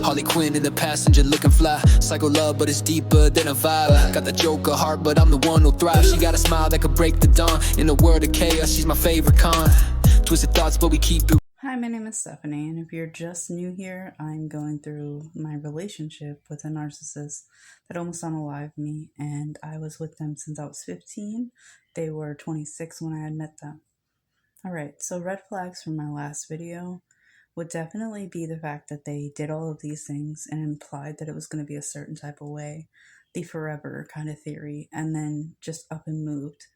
Harley Quinn in the passenger looking fly. Psycho love, but it's deeper than a vibe. Got the Joker heart, but I'm the one who'll thrive. She got a smile that could break the dawn. In a world of chaos, she's my favorite con. Twisted thoughts, but we keep it. Hi, my name is Stephanie, and if you're just new here, I'm going through my relationship with a narcissist that almost unalived me, and I was with them since I was 15. They were 26 when I had met them. Alright, so red flags from my last video would definitely be the fact that they did all of these things and implied that it was going to be a certain type of way, the forever kind of theory, and then just up and moved.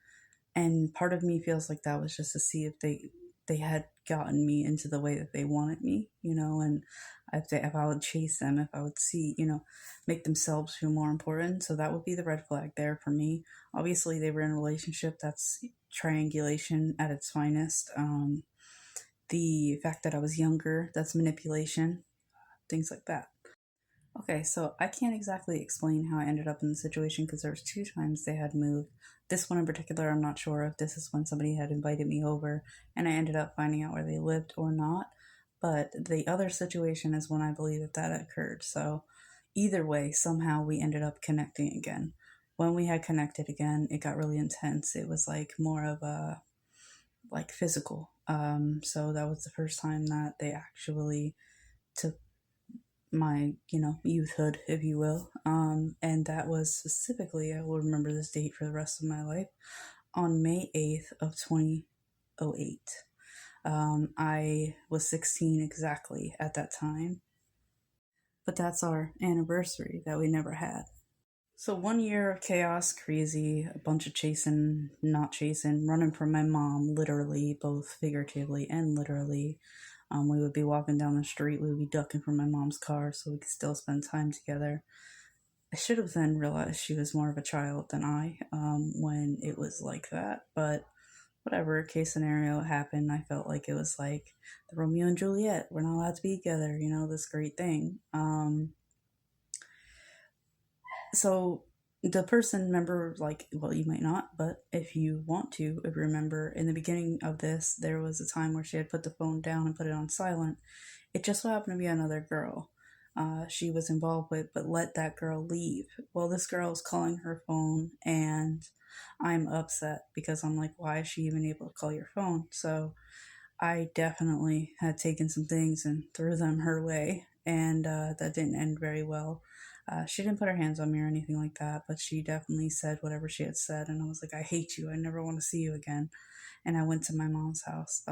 And part of me feels like that was just to see if they had gotten me into the way that they wanted me, and if I would chase them, if I would see, make themselves feel more important. So that would be the red flag there for me. Obviously, they were in a relationship. That's triangulation at its finest. The fact that I was younger, that's manipulation, things like that. Okay, so I can't exactly explain how I ended up in the situation because there was 2 times they had moved. This one in particular, I'm not sure if this is when somebody had invited me over and I ended up finding out where they lived or not. But the other situation is when I believe that occurred. So either way, somehow we ended up connecting again. When we had connected again, it got really intense. It was like more of a physical. So that was the first time that they actually took my youthhood, if you will, and that was specifically, I will remember this date for the rest of my life, on May 8th of 2008. I was 16 exactly at that time, but that's our anniversary that we never had. So 1 year of chaos, crazy, a bunch of chasing, not chasing, running from my mom, literally, both figuratively and literally. We would be walking down the street, we would be ducking from my mom's car so we could still spend time together. I should have then realized she was more of a child than I when it was like that, but whatever case scenario happened, I felt like it was like the Romeo and Juliet, we're not allowed to be together, this great thing. So the person, remember, well, you might not, but if you want to, if you remember, in the beginning of this, there was a time where she had put the phone down and put it on silent. It just so happened to be another girl she was involved with, but let that girl leave. Well, this girl is calling her phone, and I'm upset because I'm like, why is she even able to call your phone? So I definitely had taken some things and threw them her way, and that didn't end very well. She didn't put her hands on me or anything like that, but she definitely said whatever she had said, and I was like, I hate you, I never want to see you again. And I went to my mom's house.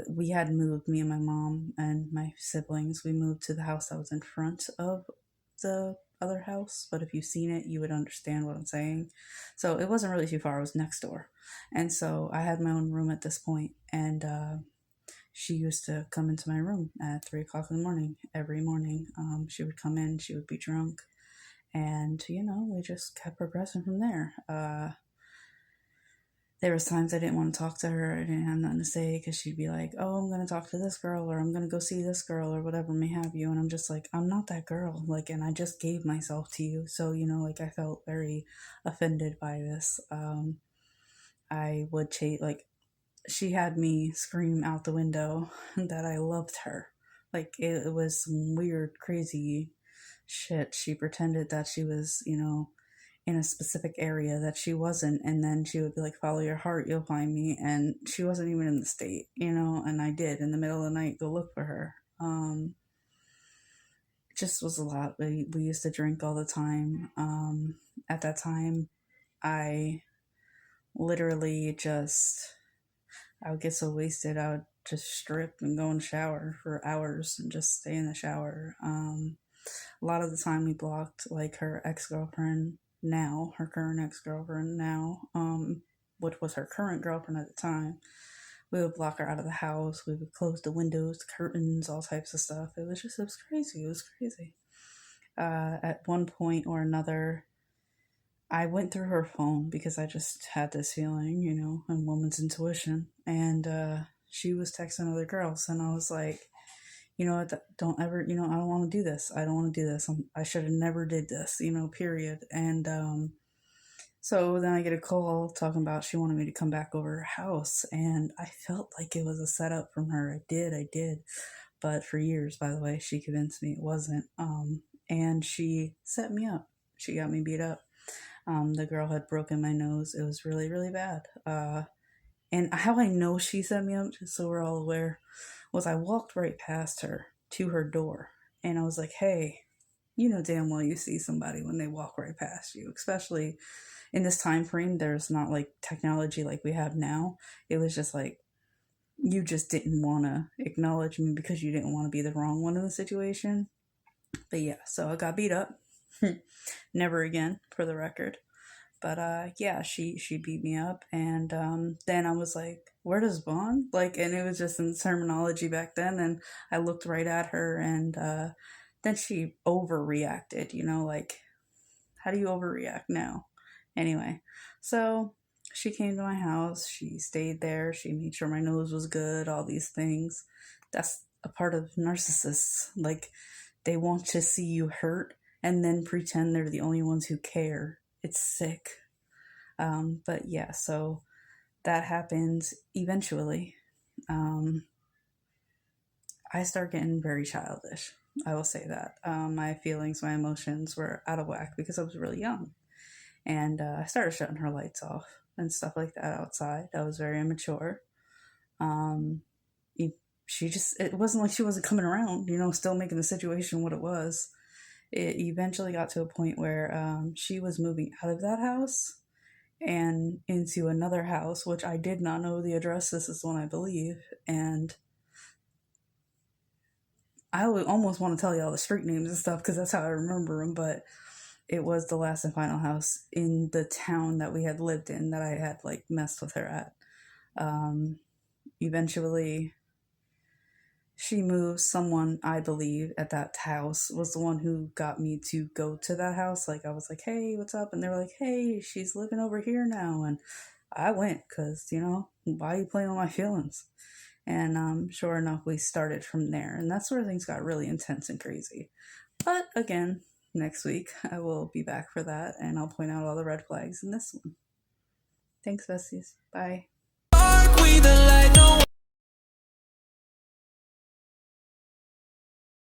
We had moved, me and my mom and my siblings, we moved to the house that was in front of the other house, but if you've seen it, you would understand what I'm saying. So it wasn't really too far, it was next door. And so I had my own room at this point, and she used to come into my room at 3 o'clock in the morning every morning. She would come in, she would be drunk, and we just kept progressing from there. There was times I didn't want to talk to her, I didn't have nothing to say, because she'd be like, oh, I'm going to talk to this girl, or I'm going to go see this girl, or whatever may have you, and I'm just like, I'm not that girl, and I just gave myself to you. So I felt very offended by this. I would she had me scream out the window that I loved her. It was some weird, crazy shit. She pretended that she was, in a specific area that she wasn't, and then she would be like, follow your heart, you'll find me. And she wasn't even in the state, and I did, in the middle of the night, go look for her. It just was a lot. We used to drink all the time. At that time, I literally I would get so wasted, I would just strip and go in the shower for hours and just stay in the shower. A lot of the time we blocked her ex-girlfriend now, her current ex-girlfriend now, which was her current girlfriend at the time. We would block her out of the house. We would close the windows, the curtains, all types of stuff. It was crazy. It was crazy. At one point or another, I went through her phone because I just had this feeling, and woman's intuition. And she was texting other girls, and I was like, don't ever, I don't want to do this. I don't want to do this. I should have never did this, period. And so then I get a call talking about she wanted me to come back over her house, and I felt like it was a setup from her. I did. but for years, by the way, she convinced me it wasn't. And she set me up. She got me beat up. The girl had broken my nose. It was really, really bad. And how I know she set me up, just so we're all aware, was I walked right past her to her door. And I was like, hey, you know damn well you see somebody when they walk right past you, especially in this time frame. There's not like technology like we have now. It was just like, you just didn't want to acknowledge me because you didn't want to be the wrong one in the situation. But yeah, so I got beat up. Never again, for the record. But yeah, she beat me up, and then I was like, where does Vaughn? Like, and it was just in terminology back then, and I looked right at her, and then she overreacted, like, how do you overreact now? Anyway, so she came to my house, she stayed there, she made sure my nose was good, all these things. That's a part of narcissists. Like, they want to see you hurt and then pretend they're the only ones who care. It's sick. But yeah, so that happens eventually. I start getting very childish. I will say that. My feelings, my emotions were out of whack because I was really young. And I started shutting her lights off and stuff like that outside. I was very immature. It wasn't like she wasn't coming around, still making the situation what it was. It eventually got to a point where she was moving out of that house and into another house, which I did not know the address. This is one I believe. And I would almost want to tell you all the street names and stuff because that's how I remember them. But it was the last and final house in the town that we had lived in that I had like messed with her at. Eventually, she moved. Someone, I believe, at that house was the one who got me to go to that house. Like, I was like, hey, what's up? And they were like, hey, she's living over here now. And I went because, why are you playing on my feelings? And sure enough, we started from there. And that's where things got really intense and crazy. But again, next week, I will be back for that. And I'll point out all the red flags in this one. Thanks, besties. Bye.